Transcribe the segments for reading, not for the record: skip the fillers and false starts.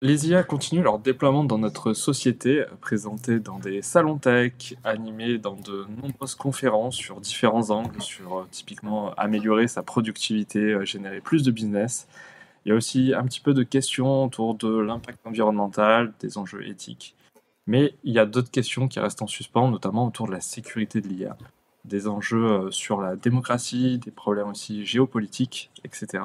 Les IA continuent leur déploiement dans notre société, présentées dans des salons tech, animées dans de nombreuses conférences sur différents angles, sur typiquement améliorer sa productivité, générer plus de business. Il y a aussi un petit peu de questions autour de l'impact environnemental, des enjeux éthiques. Mais il y a d'autres questions qui restent en suspens, notamment autour de la sécurité de l'IA, des enjeux sur la démocratie, des problèmes aussi géopolitiques, etc.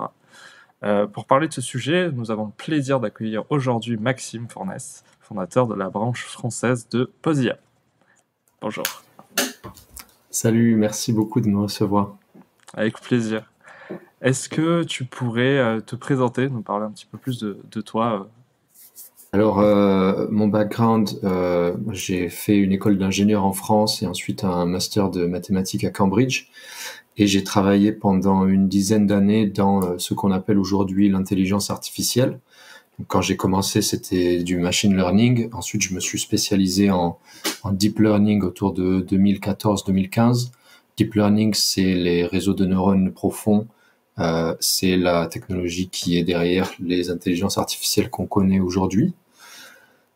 Pour parler de ce sujet, nous avons le plaisir d'accueillir aujourd'hui Maxime Fornès, fondateur de la branche française de Posia. Bonjour. Salut, merci beaucoup de me recevoir. Avec plaisir. Est-ce que tu pourrais te présenter, nous parler un petit peu plus de toi? Alors, mon background, j'ai fait une école d'ingénieur en France et ensuite un master de mathématiques à Cambridge. Et j'ai travaillé pendant une dizaine d'années dans ce qu'on appelle aujourd'hui l'intelligence artificielle. Donc, quand j'ai commencé, c'était du machine learning. Ensuite, je me suis spécialisé en deep learning autour de 2014-2015. Deep learning, c'est les réseaux de neurones profonds. C'est la technologie qui est derrière les intelligences artificielles qu'on connaît aujourd'hui.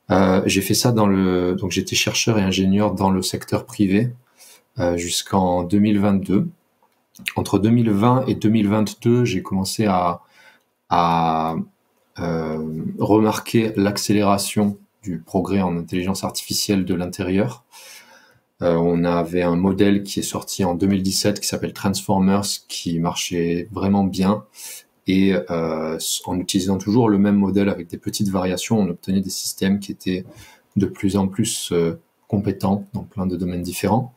J'ai fait ça donc j'étais chercheur et ingénieur dans le secteur privé jusqu'en 2022. Entre 2020 et 2022, j'ai commencé à remarquer l'accélération du progrès en intelligence artificielle de l'intérieur. On avait un modèle qui est sorti en 2017 qui s'appelle Transformers, qui marchait vraiment bien. Et en utilisant toujours le même modèle avec des petites variations, on obtenait des systèmes qui étaient de plus en plus compétents dans plein de domaines différents.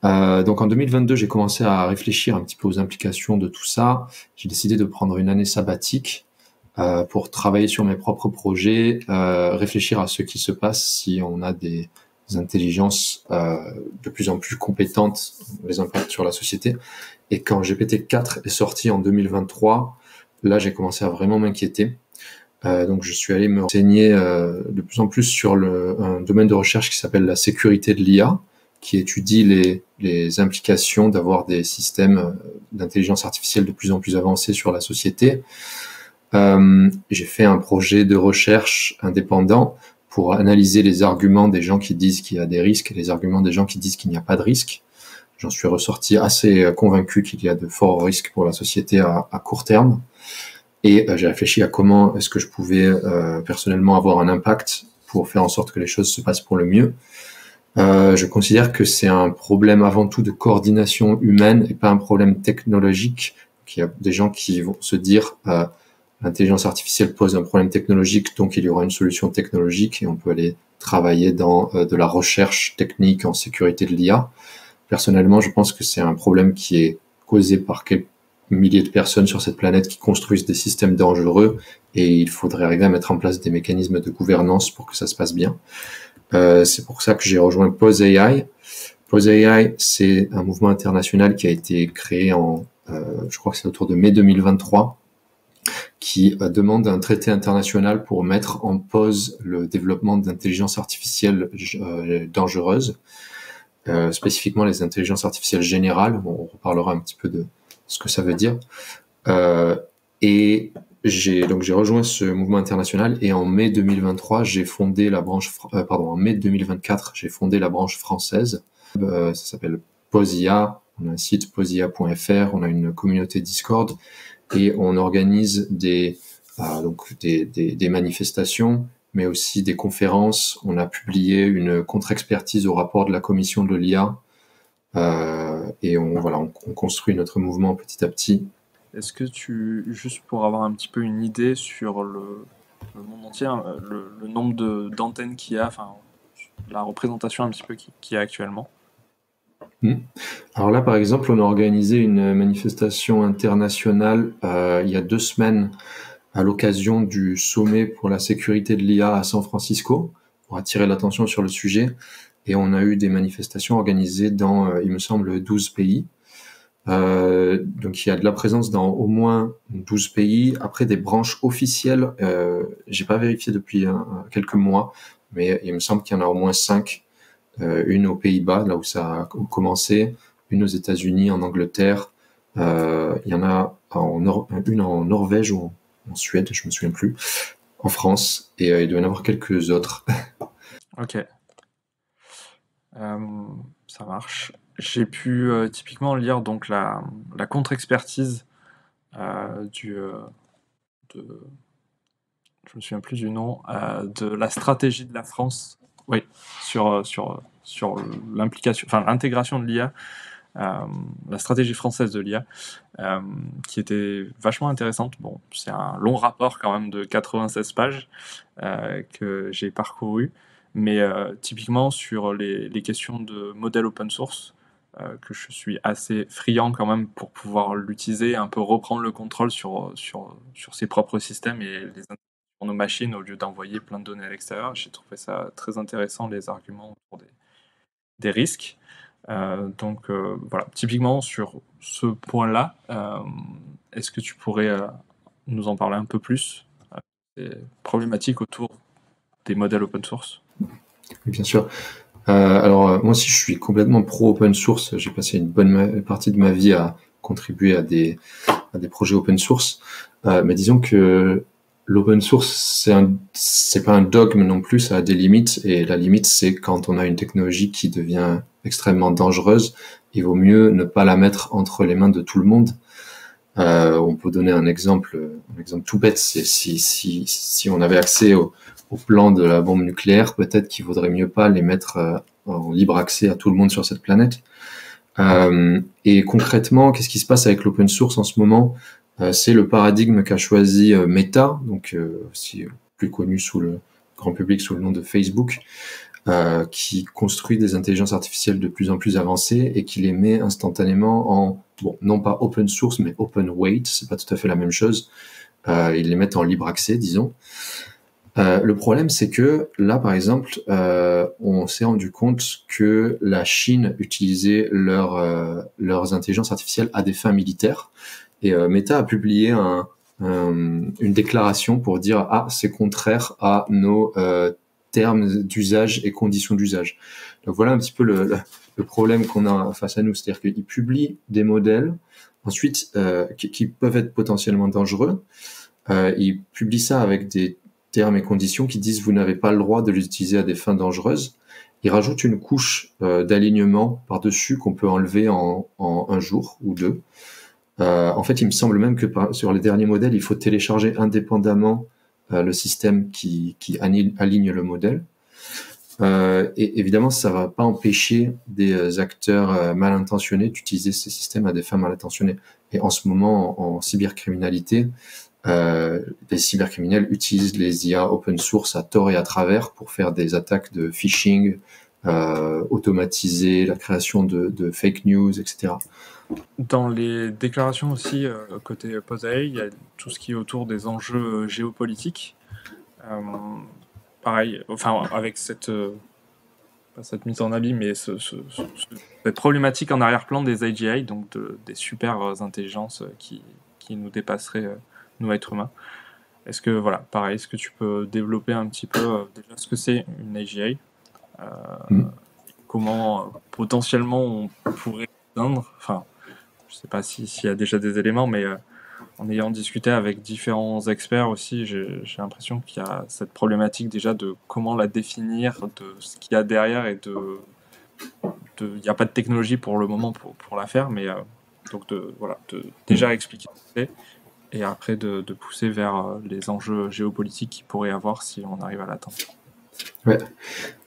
Donc en 2022, j'ai commencé à réfléchir un petit peu aux implications de tout ça. J'ai décidé de prendre une année sabbatique pour travailler sur mes propres projets, réfléchir à ce qui se passe si on a des intelligences de plus en plus compétentes, les impacts sur la société. Et quand GPT-4 est sorti en 2023, là, j'ai commencé à vraiment m'inquiéter. Donc, je suis allé me renseigner de plus en plus sur un domaine de recherche qui s'appelle la sécurité de l'IA, qui étudie les implications d'avoir des systèmes d'intelligence artificielle de plus en plus avancés sur la société. J'ai fait un projet de recherche indépendant pour analyser les arguments des gens qui disent qu'il y a des risques et les arguments des gens qui disent qu'il n'y a pas de risque. J'en suis ressorti assez convaincu qu'il y a de forts risques pour la société à court terme. Et j'ai réfléchi à comment est-ce que je pouvais personnellement avoir un impact pour faire en sorte que les choses se passent pour le mieux. Je considère que c'est un problème avant tout de coordination humaine et pas un problème technologique. Il y a des gens qui vont se dire l'intelligence artificielle pose un problème technologique, donc il y aura une solution technologique et on peut aller travailler dans de la recherche technique en sécurité de l'IA. Personnellement, je pense que c'est un problème qui est causé par quelques milliers de personnes sur cette planète qui construisent des systèmes dangereux et il faudrait arriver à mettre en place des mécanismes de gouvernance pour que ça se passe bien. C'est pour ça que j'ai rejoint Pose AI. Pose AI, c'est un mouvement international qui a été créé je crois que c'est autour de mai 2023, qui demande un traité international pour mettre en pause le développement d'intelligence artificielle dangereuse. Spécifiquement les intelligences artificielles générales. On reparlera un petit peu de ce que ça veut dire. Et j'ai rejoint ce mouvement international et en mai 2023, j'ai fondé la branche, en mai 2024, j'ai fondé la branche française. Ça s'appelle Posia. On a un site posia.fr, on a une communauté Discord et on organise des manifestations, mais aussi des conférences. On a publié une contre-expertise au rapport de la commission de l'IA et on construit notre mouvement petit à petit. Est-ce que juste pour avoir un petit peu une idée sur le monde entier, hein, le nombre d'antennes qu'il y a, enfin, la représentation un petit peu qu'il y a actuellement? Alors là, par exemple, on a organisé une manifestation internationale il y a 2 semaines à l'occasion du sommet pour la sécurité de l'IA à San Francisco, pour attirer l'attention sur le sujet. Et on a eu des manifestations organisées dans, il me semble, 12 pays. Donc il y a de la présence dans au moins 12 pays. Après, des branches officielles, j'ai pas vérifié depuis quelques mois, mais il me semble qu'il y en a au moins 5. Une aux Pays-Bas, là où ça a commencé, une aux États-Unis, en Angleterre. Il y en a une en Norvège ou en Suède, je me souviens plus. en France, et il doit y en avoir quelques autres. Ok, ça marche. J'ai pu typiquement lire donc la contre-expertise du, de, je me souviens plus du nom, de la stratégie de la France, oui, sur l'implication, enfin l'intégration de l'IA, la stratégie française de l'IA, euh, qui était vachement intéressante. Bon, c'est un long rapport quand même de 96 pages que j'ai parcouru, mais typiquement sur les questions de modèles open source, que je suis assez friand quand même pour pouvoir l'utiliser, un peu reprendre le contrôle sur ses propres systèmes et les intégrer sur nos machines au lieu d'envoyer plein de données à l'extérieur. J'ai trouvé ça très intéressant, les arguments autour des risques. Donc voilà, typiquement sur ce point-là, est-ce que tu pourrais nous en parler un peu plus des problématiques autour des modèles open source? Bien sûr. Alors, moi aussi, je suis complètement pro open source. J'ai passé une bonne partie de ma vie à contribuer à des projets open source. Mais disons que l'open source, c'est pas un dogme non plus, ça a des limites. Et la limite, c'est quand on a une technologie qui devient extrêmement dangereuse, il vaut mieux ne pas la mettre entre les mains de tout le monde. On peut donner un exemple tout bête, c'est si on avait accès au plan de la bombe nucléaire, peut-être qu'il vaudrait mieux pas les mettre en libre accès à tout le monde sur cette planète. Et concrètement, qu'est-ce qui se passe avec l'open source en ce moment? C'est le paradigme qu'a choisi Meta, donc aussi plus connu sous le grand public sous le nom de Facebook, qui construit des intelligences artificielles de plus en plus avancées et qui les met instantanément en, bon, non pas open source, mais open weight, c'est pas tout à fait la même chose. Ils les mettent en libre accès, disons. Le problème, c'est que là, par exemple, on s'est rendu compte que la Chine utilisait leurs intelligences artificielles à des fins militaires. Et Meta a publié une déclaration pour dire c'est contraire à nos termes d'usage et conditions d'usage. Donc voilà un petit peu le problème qu'on a face à nous, c'est-à-dire qu'ils publient des modèles ensuite qui peuvent être potentiellement dangereux. Ils publient ça avec des termes et conditions qui disent vous n'avez pas le droit de l'utiliser à des fins dangereuses. Ils rajoutent une couche d'alignement par-dessus qu'on peut enlever en un jour ou deux. En fait, il me semble même que sur les derniers modèles, il faut télécharger indépendamment le système qui aligne le modèle. Et évidemment, ça va pas empêcher des acteurs mal intentionnés d'utiliser ces systèmes à des fins mal intentionnées. Et en ce moment, en cybercriminalité, les cybercriminels utilisent les IA open source à tort et à travers pour faire des attaques de phishing, automatiser la création de fake news, etc. Dans les déclarations aussi, côté POSAI, il y a tout ce qui est autour des enjeux géopolitiques. Pareil, enfin, avec pas cette mise en abîme, mais cette problématique en arrière-plan des AGI, donc des super intelligences qui nous dépasseraient, nous, êtres humains. Est-ce que, voilà, pareil, est-ce que tu peux développer un petit peu déjà ce que c'est une AGI, comment potentiellement on pourrait atteindre, enfin, je sais pas s'il y a déjà des éléments, mais en ayant discuté avec différents experts aussi, j'ai l'impression qu'il y a cette problématique déjà de comment la définir, de ce qu'il y a derrière et il n'y a pas de technologie pour le moment pour la faire, mais donc voilà, de déjà expliquer ce que c'est et après de pousser vers les enjeux géopolitiques qu'il pourrait y avoir si on arrive à l'atteindre. Ouais.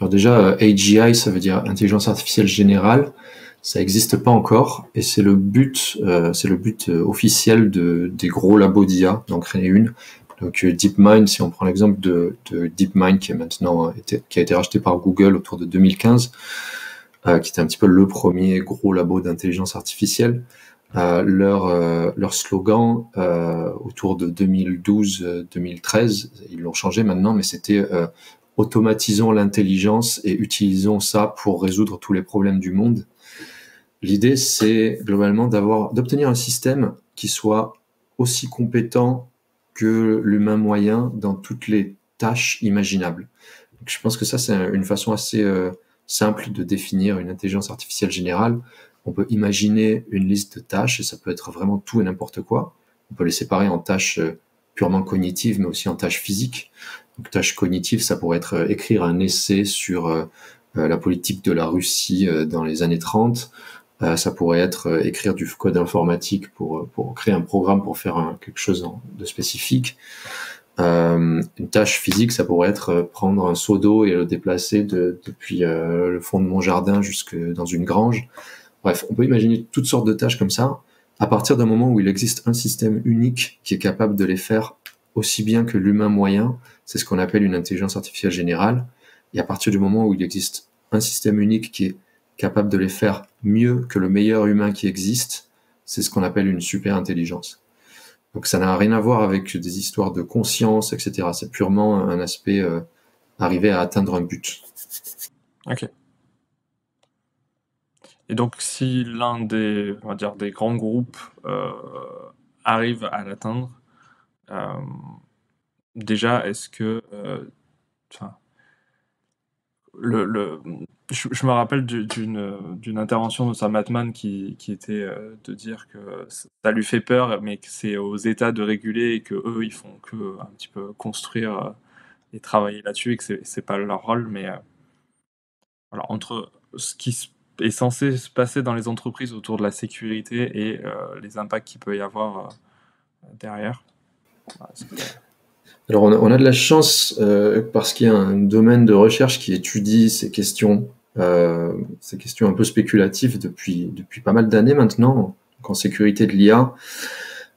Alors déjà, AGI, ça veut dire intelligence artificielle générale. Ça n'existe pas encore et c'est le but officiel des gros labos d'IA d'en créer une. Donc DeepMind, si on prend l'exemple de DeepMind qui a été racheté par Google autour de 2015, qui était un petit peu le premier gros labo d'intelligence artificielle. Leur slogan autour de 2012-2013, ils l'ont changé maintenant, mais c'était automatisons l'intelligence et utilisons ça pour résoudre tous les problèmes du monde. L'idée, c'est globalement d'obtenir un système qui soit aussi compétent que l'humain moyen dans toutes les tâches imaginables. Donc, je pense que ça, c'est une façon assez simple de définir une intelligence artificielle générale. On peut imaginer une liste de tâches et ça peut être vraiment tout et n'importe quoi. On peut les séparer en tâches purement cognitives, mais aussi en tâches physiques. Donc, tâches cognitives, ça pourrait être écrire un essai sur la politique de la Russie dans les années 30. Ça pourrait être écrire du code informatique pour créer un programme pour faire quelque chose de spécifique. Une tâche physique, ça pourrait être prendre un seau d'eau et le déplacer depuis le fond de mon jardin jusque dans une grange. Bref, on peut imaginer toutes sortes de tâches comme ça, à partir d'un moment où il existe un système unique qui est capable de les faire aussi bien que l'humain moyen. C'est ce qu'on appelle une intelligence artificielle générale. Et à partir du moment où il existe un système unique qui est capable de les faire mieux que le meilleur humain qui existe, c'est ce qu'on appelle une super intelligence. Donc ça n'a rien à voir avec des histoires de conscience, etc. C'est purement un aspect arriver à atteindre un but. Ok. Et donc, si l'un des, on va dire, des grands groupes arrive à l'atteindre, déjà, est-ce que, enfin, je me rappelle d'une intervention de Sam Altman qui était de dire que ça lui fait peur, mais que c'est aux États de réguler et que eux ils font que un petit peu construire et travailler là-dessus et que c'est pas leur rôle. Mais voilà, entre ce qui est censé se passer dans les entreprises autour de la sécurité et les impacts qu'il peut y avoir derrière. Voilà, Alors on a de la chance parce qu'il y a un domaine de recherche qui étudie ces questions un peu spéculatives depuis pas mal d'années maintenant, en sécurité de l'IA.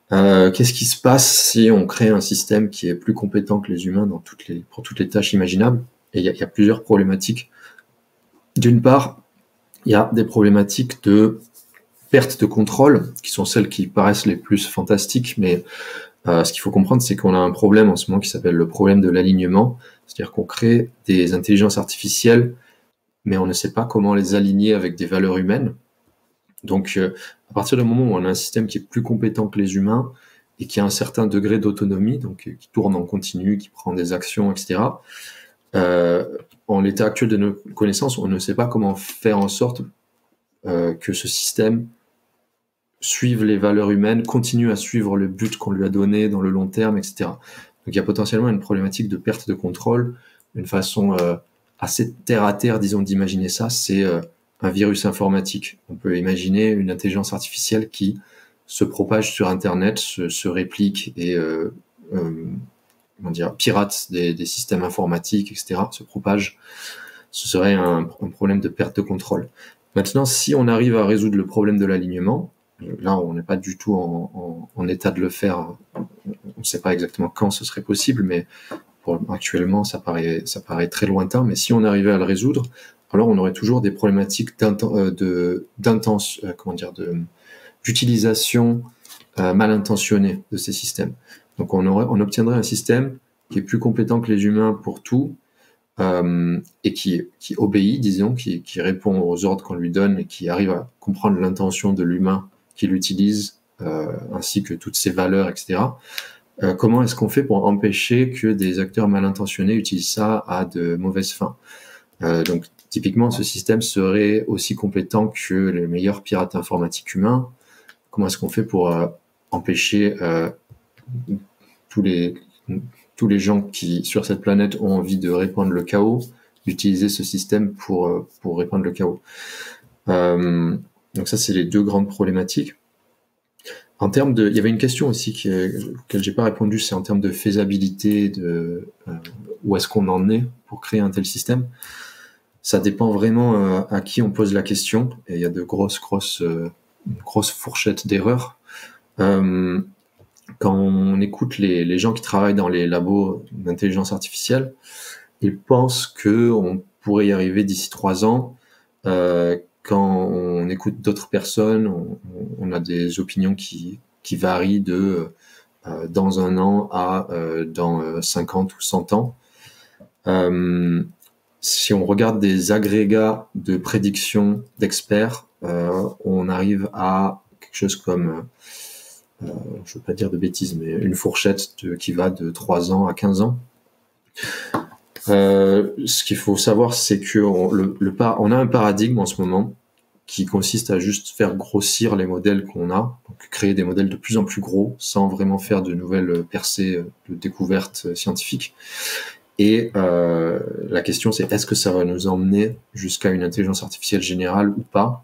Qu'est-ce qui se passe si on crée un système qui est plus compétent que les humains pour toutes les tâches imaginables? Et il y a plusieurs problématiques. D'une part, il y a des problématiques de perte de contrôle, qui sont celles qui paraissent les plus fantastiques, mais ce qu'il faut comprendre, c'est qu'on a un problème en ce moment qui s'appelle le problème de l'alignement, c'est-à-dire qu'on crée des intelligences artificielles, mais on ne sait pas comment les aligner avec des valeurs humaines. Donc, à partir du moment où on a un système qui est plus compétent que les humains et qui a un certain degré d'autonomie, donc qui tourne en continu, qui prend des actions, etc., en l'état actuel de nos connaissances, on ne sait pas comment faire en sorte que ce système suive les valeurs humaines, continue à suivre le but qu'on lui a donné dans le long terme, etc. Donc il y a potentiellement une problématique de perte de contrôle. Une façon assez terre à terre, disons, d'imaginer ça, c'est un virus informatique. On peut imaginer une intelligence artificielle qui se propage sur Internet, se réplique et pirate des systèmes informatiques, etc., se propage. Ce serait un problème de perte de contrôle. Maintenant, si on arrive à résoudre le problème de l'alignement, là, on n'est pas du tout en état de le faire. On ne sait pas exactement quand ce serait possible, mais actuellement, ça paraît très lointain. Mais si on arrivait à le résoudre, alors on aurait toujours des problématiques d'utilisation mal intentionnée de ces systèmes. Donc on obtiendrait un système qui est plus compétent que les humains pour tout, et qui obéit, disons, qui répond aux ordres qu'on lui donne et qui arrive à comprendre l'intention de l'humain qui l'utilise, ainsi que toutes ses valeurs, etc. Comment est-ce qu'on fait pour empêcher que des acteurs mal intentionnés utilisent ça à de mauvaises fins? Donc typiquement, ce système serait aussi compétent que les meilleurs pirates informatiques humains. Comment est-ce qu'on fait pour empêcher tous les gens qui, sur cette planète, ont envie de répandre le chaos, d'utiliser ce système pour répandre le chaos. Donc ça, c'est les deux grandes problématiques. Il y avait une question aussi auquel j'ai pas répondu, c'est en termes de faisabilité, où est-ce qu'on en est pour créer un tel système. Ça dépend vraiment à qui on pose la question, et il y a de grosses fourchettes d'erreurs. Quand on écoute les gens qui travaillent dans les labos d'intelligence artificielle, ils pensent qu'on pourrait y arriver d'ici 3 ans. Quand on écoute d'autres personnes, on a des opinions qui varient de dans 1 an à dans 50 ou 100 ans. Si on regarde des agrégats de prédictions d'experts, on arrive à quelque chose comme... je ne veux pas dire de bêtises, mais une fourchette qui va de 3 ans à 15 ans. Ce qu'il faut savoir, c'est que on a un paradigme en ce moment qui consiste à juste faire grossir les modèles qu'on a, donc créer des modèles de plus en plus gros, sans vraiment faire de nouvelles percées de découvertes scientifiques. Et la question, c'est est-ce que ça va nous emmener jusqu'à une intelligence artificielle générale ou pas?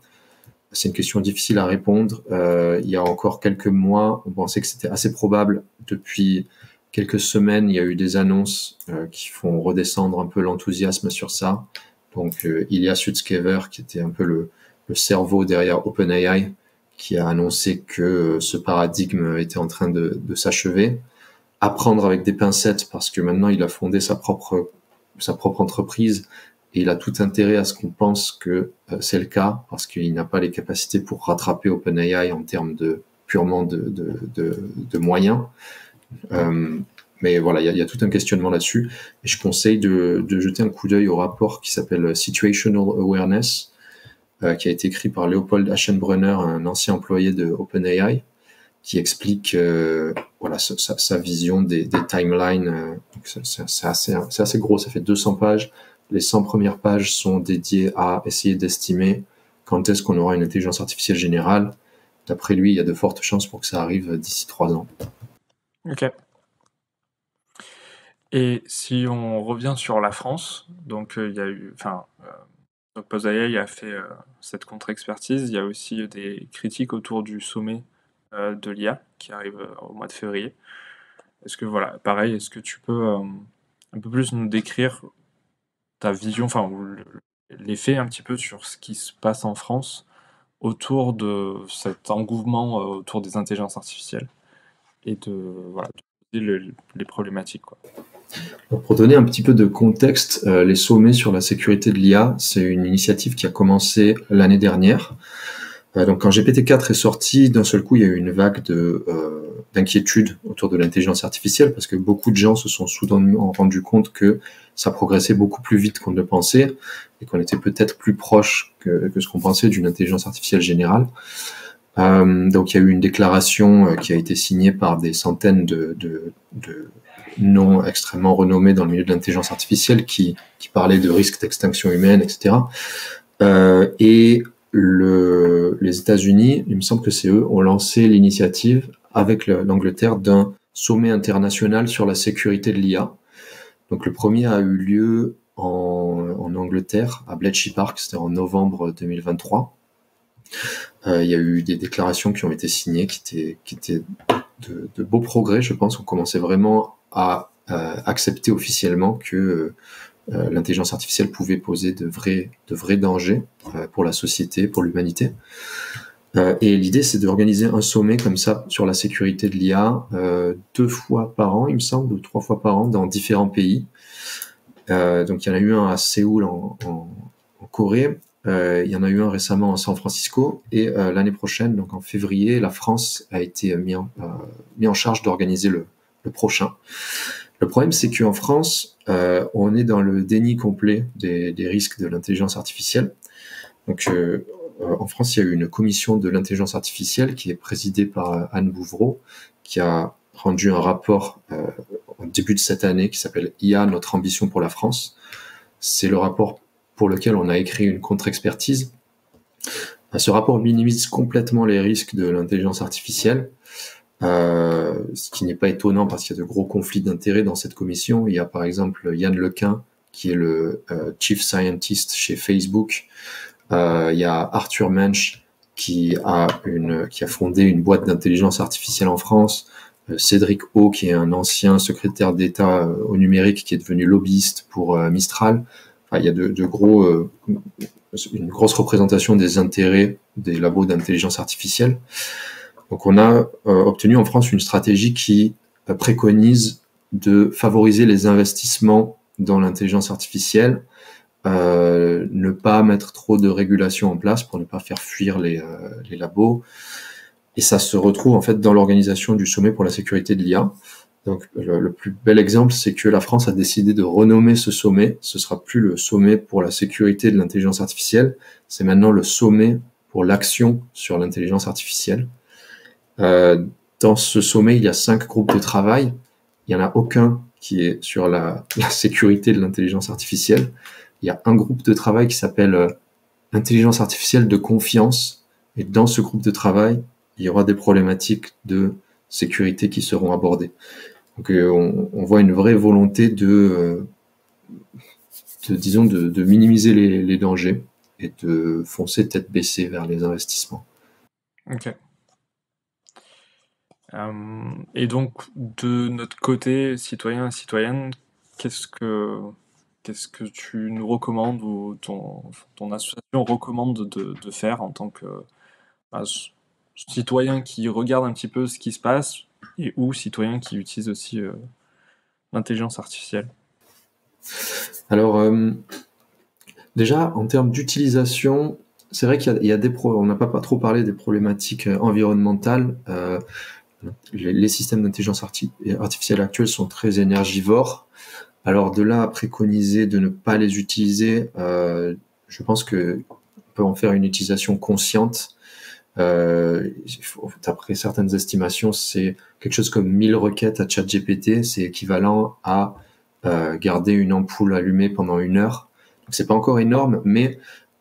C'est une question difficile à répondre. Il y a encore quelques mois, on pensait que c'était assez probable. Depuis quelques semaines, il y a eu des annonces qui font redescendre un peu l'enthousiasme sur ça. Donc, Ilya Sutskever, qui était un peu le cerveau derrière OpenAI, qui a annoncé que ce paradigme était en train de s'achever. À prendre avec des pincettes, parce que maintenant, il a fondé sa propre entreprise, et il a tout intérêt à ce qu'on pense que c'est le cas, parce qu'il n'a pas les capacités pour rattraper OpenAI en termes purement de moyens. Mais voilà, il y a tout un questionnement là-dessus. Et je conseille de jeter un coup d'œil au rapport qui s'appelle Situational Awareness, qui a été écrit par Leopold Aschenbrunner, un ancien employé de OpenAI, qui explique voilà, sa vision des timelines. C'est assez gros, ça fait 200 pages. Les 100 premières pages sont dédiées à essayer d'estimer quand est-ce qu'on aura une intelligence artificielle générale. D'après lui, il y a de fortes chances pour que ça arrive d'ici 3 ans. Ok. Et si on revient sur la France, donc il y a eu, donc PostAI a fait cette contre-expertise. Il y a aussi des critiques autour du sommet de l'IA qui arrive au mois de février. Est-ce que voilà, pareil, est-ce que tu peux un peu plus nous décrire ta vision, enfin l'effet un petit peu sur ce qui se passe en France autour de cet engouement autour des intelligences artificielles et de voilà de poser les problématiques quoi. Alors, pour donner un petit peu de contexte, les sommets sur la sécurité de l'IA, c'est une initiative qui a commencé l'année dernière. Donc quand GPT-4 est sorti, d'un seul coup, il y a eu une vague d'inquiétude autour de l'intelligence artificielle parce que beaucoup de gens se sont soudainement rendus compte que ça progressait beaucoup plus vite qu'on ne le pensait et qu'on était peut-être plus proche que ce qu'on pensait d'une intelligence artificielle générale. Donc il y a eu une déclaration qui a été signée par des centaines de noms extrêmement renommés dans le milieu de l'intelligence artificielle qui parlaient de risques d'extinction humaine, etc. Et les États-Unis, il me semble que c'est eux, ont lancé l'initiative avec l'Angleterre d'un sommet international sur la sécurité de l'IA. Donc le premier a eu lieu en Angleterre, à Bletchley Park, c'était en novembre 2023. Il y a eu des déclarations qui ont été signées, qui étaient de beaux progrès, je pense. On commençait vraiment à accepter officiellement que l'intelligence artificielle pouvait poser de vrais dangers pour la société, pour l'humanité. Et l'idée, c'est d'organiser un sommet comme ça sur la sécurité de l'IA 2 fois par an, il me semble, ou 3 fois par an dans différents pays. Donc il y en a eu un à Séoul en Corée, il y en a eu un récemment à San Francisco, et l'année prochaine, donc en février, la France a été mis en charge d'organiser le prochain. Le problème, c'est qu'en France, on est dans le déni complet des risques de l'intelligence artificielle. Donc, en France, il y a eu une commission de l'intelligence artificielle qui est présidée par Anne Bouvreau, qui a rendu un rapport au début de cette année qui s'appelle IA, notre ambition pour la France. C'est le rapport pour lequel on a écrit une contre-expertise. Ce rapport minimise complètement les risques de l'intelligence artificielle. Ce qui n'est pas étonnant parce qu'il y a de gros conflits d'intérêts dans cette commission. Il y a par exemple Yann Lequin, qui est le Chief Scientist chez Facebook. Il y a Arthur Mensch, qui a fondé une boîte d'intelligence artificielle en France. Cédric O, qui est un ancien secrétaire d'État au numérique, qui est devenu lobbyiste pour Mistral. Enfin, il y a une grosse représentation des intérêts des labos d'intelligence artificielle. Donc on a obtenu en France une stratégie qui préconise de favoriser les investissements dans l'intelligence artificielle, ne pas mettre trop de régulation en place pour ne pas faire fuir les labos. Et ça se retrouve en fait dans l'organisation du sommet pour la sécurité de l'IA. Donc le plus bel exemple, c'est que la France a décidé de renommer ce sommet. Ce sera plus le sommet pour la sécurité de l'intelligence artificielle, c'est maintenant le sommet pour l'action sur l'intelligence artificielle. Dans ce sommet, il y a 5 groupes de travail. Il n'y en a aucun qui est sur la sécurité de l'intelligence artificielle. Il y a un groupe de travail qui s'appelle intelligence artificielle de confiance. Et dans ce groupe de travail, il y aura des problématiques de sécurité qui seront abordées. Donc on voit une vraie volonté disons, de minimiser les dangers et de foncer tête baissée vers les investissements. Ok. Et donc, de notre côté, citoyen et citoyenne, qu'est-ce que tu nous recommandes ou ton association recommande de faire en tant que bah, citoyen qui regarde un petit peu ce qui se passe et ou citoyen qui utilise aussi l'intelligence artificielle? Alors, déjà, en termes d'utilisation, c'est vrai qu'il y a on n'a pas trop parlé des problématiques environnementales. Les systèmes d'intelligence artificielle actuels sont très énergivores. Alors de là à préconiser de ne pas les utiliser, je pense que on peut en faire une utilisation consciente. D'après certaines estimations, c'est quelque chose comme 1000 requêtes à ChatGPT, c'est équivalent à garder une ampoule allumée pendant 1 heure. Donc c'est pas encore énorme, mais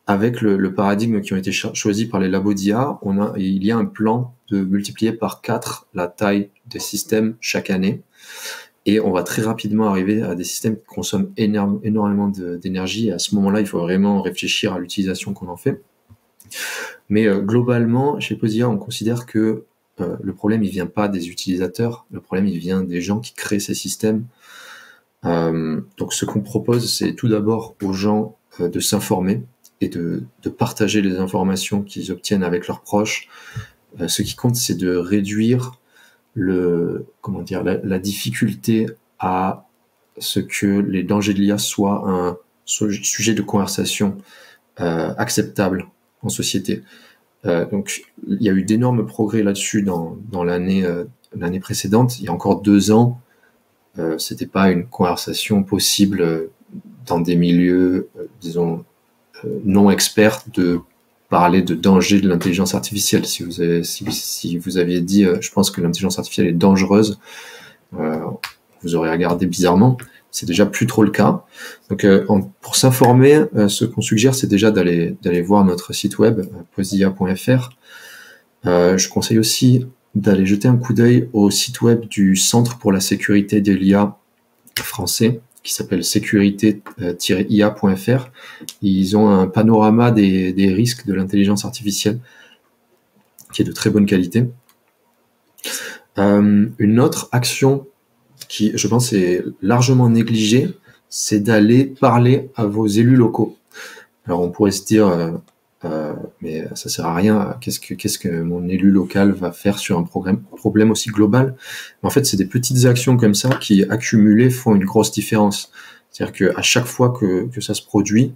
avec le paradigme qui ont été choisis par les labos d'IA, il y a un plan de multiplier par 4 la taille des systèmes chaque année. Et on va très rapidement arriver à des systèmes qui consomment énormément d'énergie. Et à ce moment-là, il faut vraiment réfléchir à l'utilisation qu'on en fait. Mais globalement, chez Posia, on considère que le problème, il vient pas des utilisateurs. Le problème, il vient des gens qui créent ces systèmes. Donc, ce qu'on propose, c'est tout d'abord aux gens de s'informer et de partager les informations qu'ils obtiennent avec leurs proches. Ce qui compte, c'est de réduire la difficulté à ce que les dangers de l'IA soient un sujet de conversation acceptable en société. Donc, il y a eu d'énormes progrès là-dessus dans l'année précédente. Il y a encore 2 ans, c'était pas une conversation possible dans des milieux, disons, non experts de parler de danger de l'intelligence artificielle. Si vous aviez dit, je pense que l'intelligence artificielle est dangereuse, vous aurez regardé bizarrement. C'est déjà plus trop le cas. Donc, pour s'informer, ce qu'on suggère, c'est déjà d'aller voir notre site web, posia.fr. Je conseille aussi d'aller jeter un coup d'œil au site web du Centre pour la sécurité de l'IA français, qui s'appelle sécurité-ia.fr. Ils ont un panorama des risques de l'intelligence artificielle qui est de très bonne qualité. Une autre action qui, je pense, est largement négligée, c'est d'aller parler à vos élus locaux. Alors, on pourrait se dire, mais ça sert à rien, qu'est-ce que mon élu local va faire sur un problème aussi global? Mais en fait, c'est des petites actions comme ça qui, accumulées, font une grosse différence. C'est-à-dire qu'à chaque fois que ça se produit,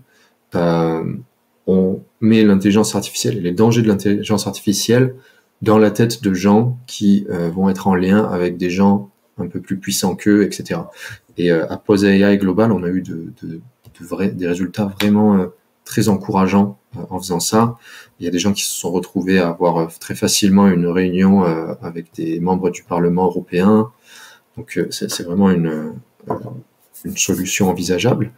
on met l'intelligence artificielle et les dangers de l'intelligence artificielle dans la tête de gens qui vont être en lien avec des gens un peu plus puissants qu'eux, etc. Et à Posia AI Global, on a eu des résultats vraiment très encourageants en faisant ça. Il y a des gens qui se sont retrouvés à avoir très facilement une réunion avec des membres du Parlement européen. Donc c'est vraiment une solution envisageable.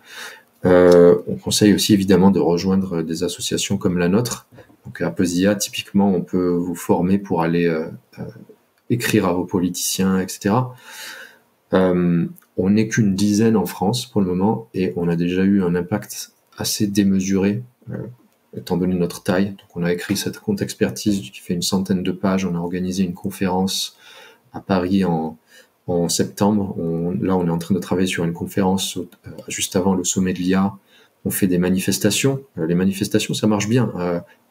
On conseille aussi évidemment de rejoindre des associations comme la nôtre. Donc à Posia, typiquement, on peut vous former pour aller écrire à vos politiciens, etc. On n'est qu'une dizaine en France pour le moment et on a déjà eu un impact assez démesuré étant donné notre taille. Donc on a écrit cette compte expertise qui fait une centaine de pages. On a organisé une conférence à Paris en septembre. Là, on est en train de travailler sur une conférence juste avant le sommet de l'IA. On fait des manifestations. Les manifestations, ça marche bien.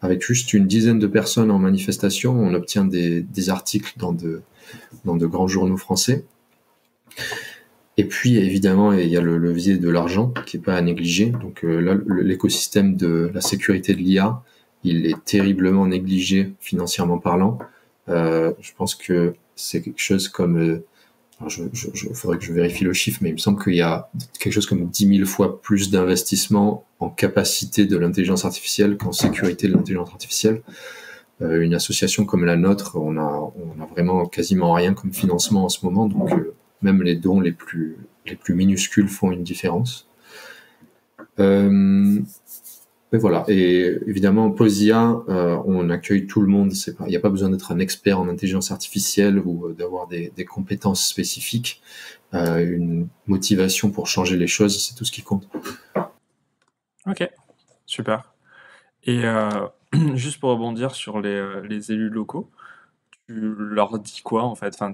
Avec juste une dizaine de personnes en manifestation, on obtient des articles dans de grands journaux français. Et puis, évidemment, il y a le levier de l'argent qui n'est pas à négliger. Donc là, l'écosystème de la sécurité de l'IA, il est terriblement négligé financièrement parlant. Je pense que c'est quelque chose comme... faudrait que je vérifie le chiffre, mais il me semble qu'il y a quelque chose comme 10 000 fois plus d'investissement en capacité de l'intelligence artificielle qu'en sécurité de l'intelligence artificielle. Une association comme la nôtre, on a vraiment quasiment rien comme financement en ce moment, donc même les dons les plus minuscules font une différence. Et voilà. Et évidemment, Posia, on accueille tout le monde. Il n'y a pas besoin d'être un expert en intelligence artificielle ou d'avoir des compétences spécifiques. Une motivation pour changer les choses, c'est tout ce qui compte. Ok, super. Et juste pour rebondir sur les élus locaux, tu leur dis quoi en fait? Enfin,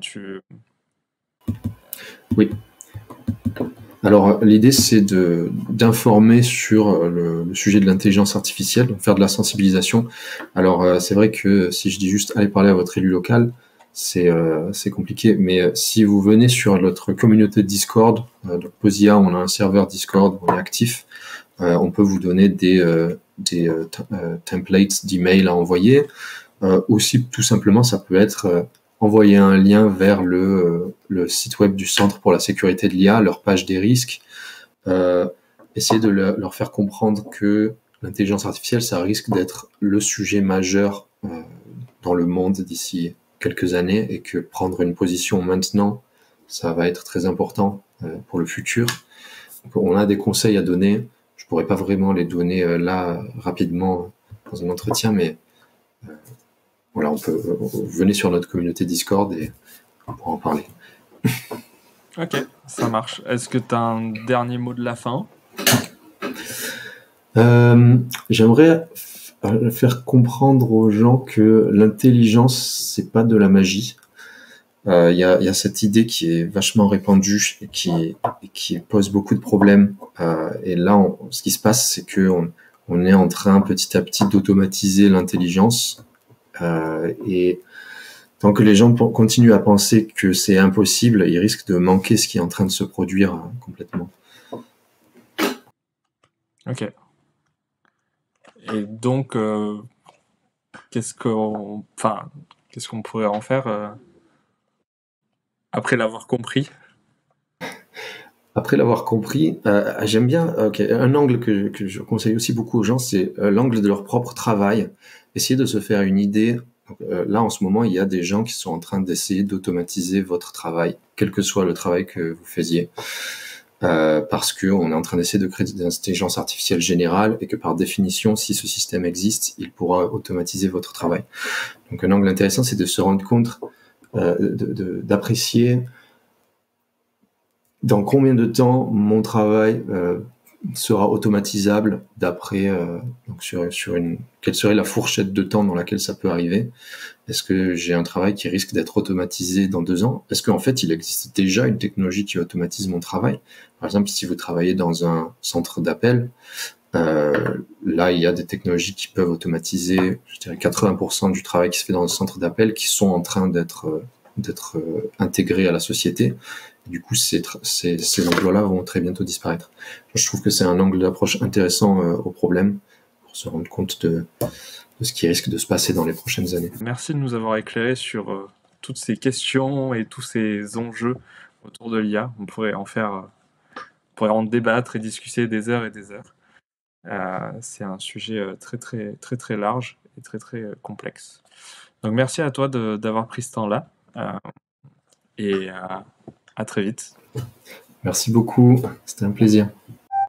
Oui. Alors, l'idée, c'est d'informer sur le sujet de l'intelligence artificielle, donc faire de la sensibilisation. Alors, c'est vrai que si je dis juste allez parler à votre élu local, c'est compliqué. Mais si vous venez sur notre communauté Discord, donc Posia, on a un serveur Discord, on est actif. On peut vous donner des templates d'email à envoyer. Aussi, tout simplement, ça peut être envoyer un lien vers le site web du Centre pour la sécurité de l'IA, leur page des risques, essayer de leur faire comprendre que l'intelligence artificielle, ça risque d'être le sujet majeur dans le monde d'ici quelques années et que prendre une position maintenant, ça va être très important pour le futur. Donc, on a des conseils à donner. Je pourrais pas vraiment les donner là rapidement dans un entretien, mais voilà, venez sur notre communauté Discord et on pourra en parler. Ok, ça marche. Est-ce que tu as un dernier mot de la fin? J'aimerais faire comprendre aux gens que l'intelligence, c'est pas de la magie. Il y a cette idée qui est vachement répandue et qui pose beaucoup de problèmes. Et là, ce qui se passe, c'est que on est en train petit à petit d'automatiser l'intelligence. Et tant que les gens continuent à penser que c'est impossible, ils risquent de manquer ce qui est en train de se produire complètement. Ok. Et donc, qu'est-ce qu'on pourrait en faire après l'avoir compris? Après l'avoir compris, j'aime bien un angle que je conseille aussi beaucoup aux gens, c'est l'angle de leur propre travail. Essayer de se faire une idée. Donc, là, en ce moment, il y a des gens qui sont en train d'essayer d'automatiser votre travail, quel que soit le travail que vous faisiez. Parce qu'on est en train d'essayer de créer des intelligences artificielles générales et que par définition, si ce système existe, il pourra automatiser votre travail. Donc un angle intéressant, c'est de se rendre compte, d'apprécier dans combien de temps mon travail sera automatisable d'après donc quelle serait la fourchette de temps dans laquelle ça peut arriver. Est-ce que j'ai un travail qui risque d'être automatisé dans 2 ans? Est-ce qu'en fait il existe déjà une technologie qui automatise mon travail? Par exemple, si vous travaillez dans un centre d'appel, là il y a des technologies qui peuvent automatiser, je dirais 80% du travail qui se fait dans un centre d'appel qui sont en train d'être intégrés à la société. Du coup, ces angles-là vont très bientôt disparaître. Je trouve que c'est un angle d'approche intéressant au problème pour se rendre compte de ce qui risque de se passer dans les prochaines années. Merci de nous avoir éclairé sur toutes ces questions et tous ces enjeux autour de l'IA. On pourrait en débattre et discuter des heures et des heures. C'est un sujet très très très très large et très très complexe. Donc merci à toi d'avoir pris ce temps-là et à très vite. Merci beaucoup, c'était un plaisir.